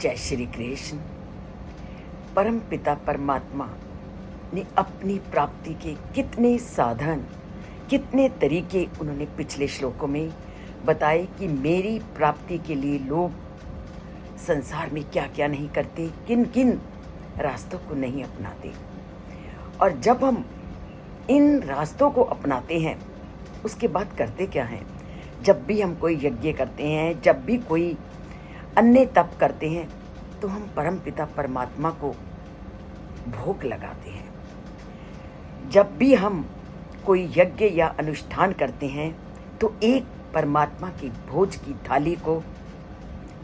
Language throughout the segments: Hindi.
जय श्री कृष्ण। परम पिता परमात्मा ने अपनी प्राप्ति के कितने साधन, कितने तरीके उन्होंने पिछले श्लोकों में बताए कि मेरी प्राप्ति के लिए लोग संसार में क्या क्या नहीं करते, किन किन रास्तों को नहीं अपनाते। और जब हम इन रास्तों को अपनाते हैं उसके बाद करते क्या हैं। जब भी हम कोई यज्ञ करते हैं, जब भी कोई अन्य तप करते हैं, तो हम परम पिता परमात्मा को भोग लगाते हैं। जब भी हम कोई यज्ञ या अनुष्ठान करते हैं तो एक परमात्मा की भोज की थाली को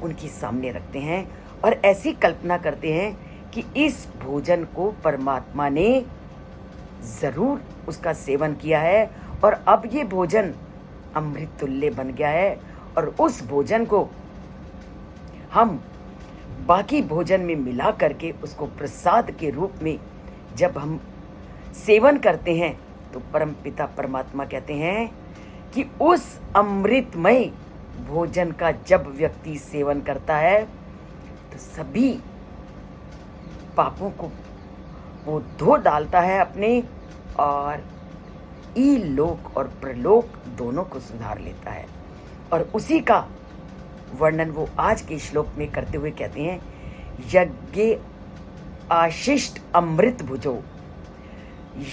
उनके सामने रखते हैं और ऐसी कल्पना करते हैं कि इस भोजन को परमात्मा ने ज़रूर उसका सेवन किया है और अब ये भोजन अमृत तुल्य बन गया है। और उस भोजन को हम बाकी भोजन में मिला करके उसको प्रसाद के रूप में जब हम सेवन करते हैं तो परम पिता परमात्मा कहते हैं कि उस अमृतमय भोजन का जब व्यक्ति सेवन करता है तो सभी पापों को वो धो डालता है अपने, और लोक और प्रलोक दोनों को सुधार लेता है। और उसी का वर्णन वो आज के श्लोक में करते हुए कहते हैं, यज्ञ आशिष्ट अमृत भुजो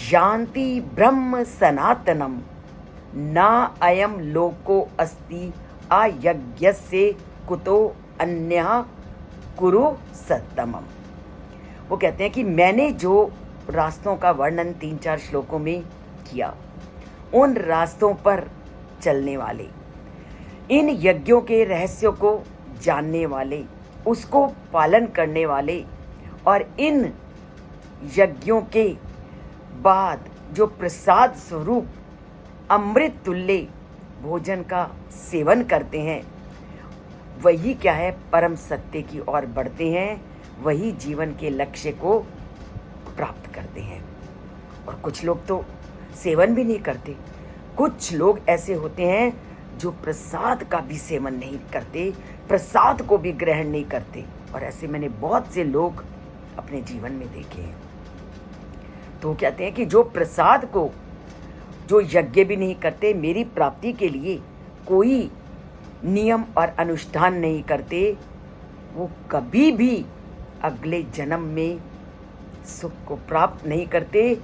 यान्ति ब्रह्म सनातनम ना अयम लोको अस्ति अयज्ञस्य कुतो अन्यः कुरु सत्तमम। वो कहते हैं कि मैंने जो रास्तों का वर्णन 3-4 श्लोकों में किया, उन रास्तों पर चलने वाले, इन यज्ञों के रहस्यों को जानने वाले, उसको पालन करने वाले और इन यज्ञों के बाद जो प्रसाद स्वरूप अमृत तुल्य भोजन का सेवन करते हैं, वही क्या है, परम सत्य की ओर बढ़ते हैं, वही जीवन के लक्ष्य को प्राप्त करते हैं। और कुछ लोग तो सेवन भी नहीं करते। कुछ लोग ऐसे होते हैं जो प्रसाद का भी सेवन नहीं करते, प्रसाद को भी ग्रहण नहीं करते। और ऐसे मैंने बहुत से लोग अपने जीवन में देखे हैं। तो कहते हैं कि जो प्रसाद को, जो यज्ञ भी नहीं करते, मेरी प्राप्ति के लिए कोई नियम और अनुष्ठान नहीं करते, वो कभी भी अगले जन्म में सुख को प्राप्त नहीं करते।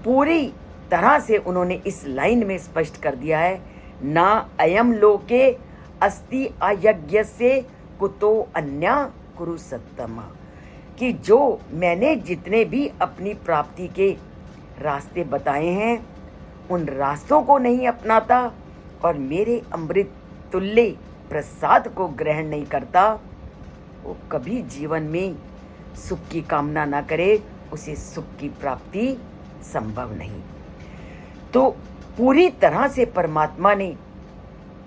पूरी तरह से उन्होंने इस लाइन में स्पष्ट कर दिया है, ना अयम लोके अस्ति अयज्ञस्य कुतो अन्या कुरु सत्तमा, कि जो मैंने जितने भी अपनी प्राप्ति के रास्ते बताए हैं उन रास्तों को नहीं अपनाता और मेरे अमृत तुल्य प्रसाद को ग्रहण नहीं करता, वो कभी जीवन में सुख की कामना ना करे, उसे सुख की प्राप्ति संभव नहीं। तो पूरी तरह से परमात्मा ने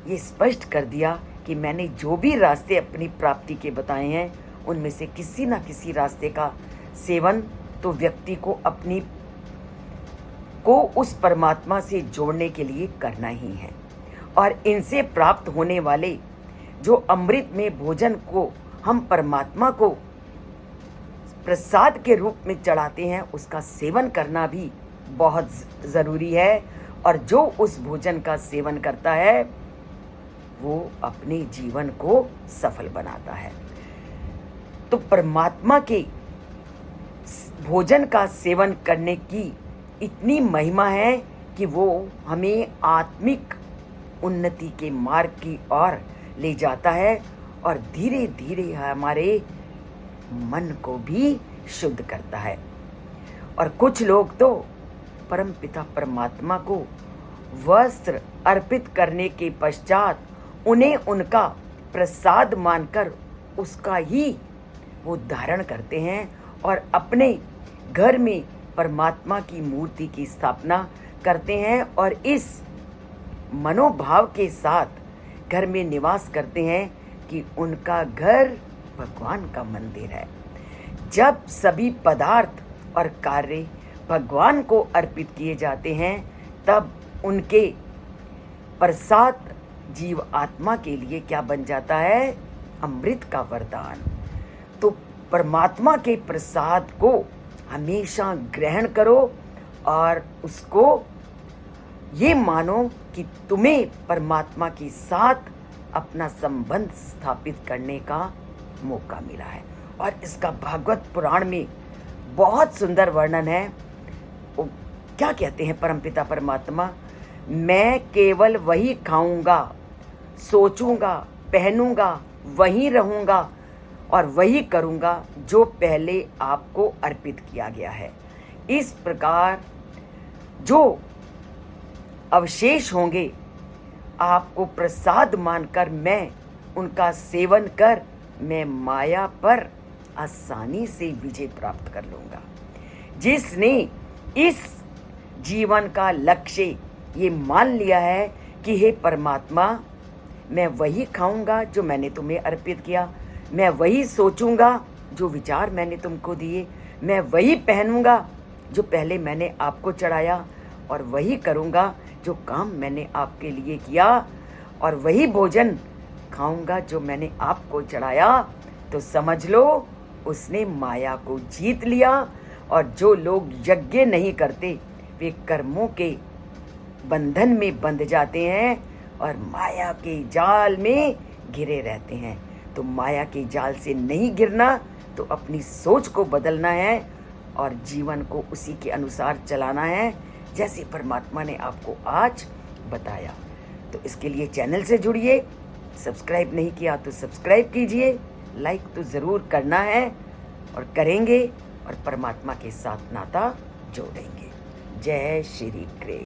ये स्पष्ट कर दिया कि मैंने जो भी रास्ते अपनी प्राप्ति के बताए हैं उनमें से किसी ना किसी रास्ते का सेवन तो व्यक्ति को अपनी को उस परमात्मा से जोड़ने के लिए करना ही है। और इनसे प्राप्त होने वाले जो अमृत में भोजन को हम परमात्मा को प्रसाद के रूप में चढ़ाते हैं, उसका सेवन करना भी बहुत ज़रूरी है। और जो उस भोजन का सेवन करता है वो अपने जीवन को सफल बनाता है। तो परमात्मा के भोजन का सेवन करने की इतनी महिमा है कि वो हमें आत्मिक उन्नति के मार्ग की ओर ले जाता है और धीरे धीरे हमारे मन को भी शुद्ध करता है। और कुछ लोग तो परम पिता परमात्मा को वस्त्र अर्पित करने के पश्चात उन्हें उनका प्रसाद मानकर उसका ही वो धारण करते हैं और अपने घर में परमात्मा की मूर्ति की स्थापना करते हैं और इस मनोभाव के साथ घर में निवास करते हैं कि उनका घर भगवान का मंदिर है। जब सभी पदार्थ और कार्य भगवान को अर्पित किए जाते हैं तब उनके प्रसाद जीव आत्मा के लिए क्या बन जाता है, अमृत का वरदान। तो परमात्मा के प्रसाद को हमेशा ग्रहण करो और उसको ये मानो कि तुम्हें परमात्मा के साथ अपना संबंध स्थापित करने का मौका मिला है। और इसका भागवत पुराण में बहुत सुंदर वर्णन है। वो क्या कहते हैं परमपिता परमात्मा, मैं केवल वही खाऊंगा, सोचूंगा, पहनूंगा, वही रहूंगा और वही करूंगा जो पहले आपको अर्पित किया गया है। इस प्रकार जो अवशेष होंगे आपको प्रसाद मानकर मैं उनका सेवन कर मैं माया पर आसानी से विजय प्राप्त कर लूंगा। जिसने इस जीवन का लक्ष्य ये मान लिया है कि हे परमात्मा, मैं वही खाऊंगा जो मैंने तुम्हें अर्पित किया, मैं वही सोचूंगा जो विचार मैंने तुमको दिए, मैं वही पहनूंगा जो पहले मैंने आपको चढ़ाया, और वही करूंगा जो काम मैंने आपके लिए किया, और वही भोजन खाऊंगा जो मैंने आपको चढ़ाया, तो समझ लो उसने माया को जीत लिया। और जो लोग यज्ञ नहीं करते वे कर्मों के बंधन में बंध जाते हैं और माया के जाल में घिरे रहते हैं। तो माया के जाल से नहीं गिरना, तो अपनी सोच को बदलना है और जीवन को उसी के अनुसार चलाना है जैसे परमात्मा ने आपको आज बताया। तो इसके लिए चैनल से जुड़िए, सब्सक्राइब नहीं किया तो सब्सक्राइब कीजिए, लाइक तो ज़रूर करना है और करेंगे और परमात्मा के साथ नाता जोड़ेंगे। जय श्री कृष्ण।